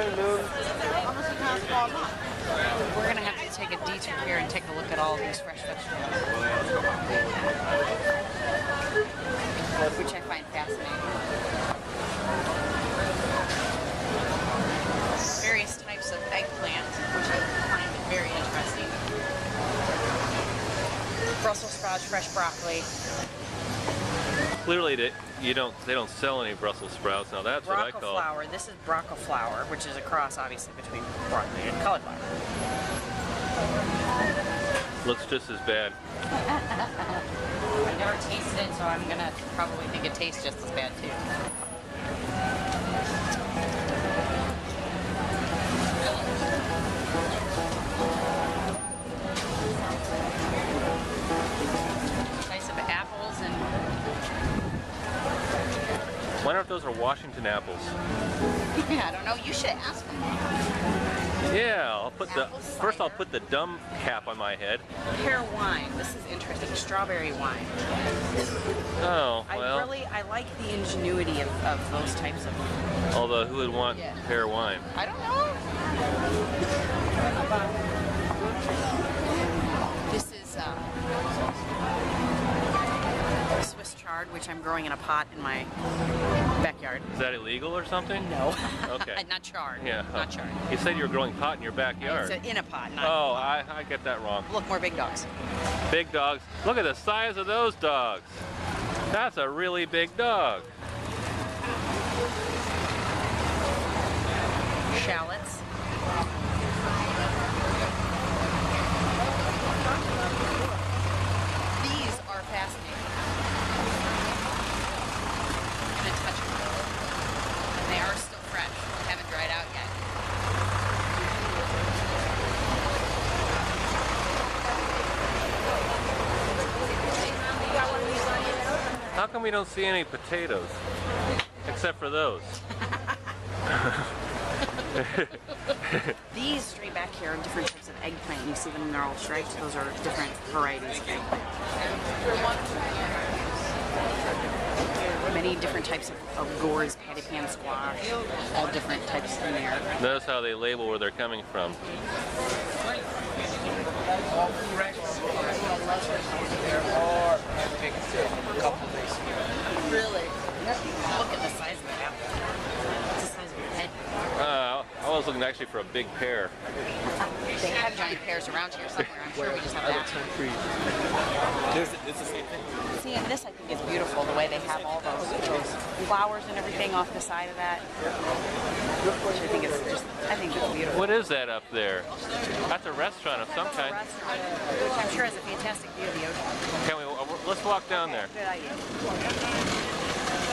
We're going to have to take a detour here and take a look at all these fresh vegetables, which I find fascinating. Various types of eggplant, which I find very interesting. Brussels sprouts, fresh broccoli. Clearly, they don't sell any Brussels sprouts. Now that's what I call. Flour. This is broccoli flour, which is a cross, obviously, between broccoli and cauliflower. Looks just as bad. I've never tasted it, so I'm gonna probably think it tastes just as bad too. Nice of apples and. I wonder if those are Washington apples. Yeah, I don't know. You should ask them. Yeah, I'll put I'll put the dumb cap on my head. Pear wine. This is interesting. Strawberry wine. Oh, well. I like the ingenuity of those types of. Although, who would want pear wine? I don't know. This is Swiss chard, which I'm growing in a pot in my backyard. Is that illegal or something? No. Okay. Not chard. Yeah. Not chard. You said you were growing pot in your backyard. It's in a pot, not Oh, I get that wrong. Look, more big dogs. Big dogs. Look at the size of those dogs. That's a really big dog. Shallots. These are fascinating. I'm gonna touch them. And they are still fresh. They haven't dried out yet. How come we don't see any potatoes? Except for those. These straight back here are different types of eggplant. You see them, they're all striped. Those are different varieties of eggplant. Many different types of gourds, patty pan squash, all different types in there. Notice how they label where they're coming from. Really? Look at the size of the apple. It's the size of your head. I was looking actually for a big pear. They have giant pears around here somewhere. I'm sure we just have that. It's the same thing. See, and this I think is beautiful, the way they have all those flowers and everything off the side of that. Which I think it's beautiful. What is that up there? That's a restaurant of some kind. Which I'm sure has a fantastic view of the ocean. Let's walk down there. Good idea.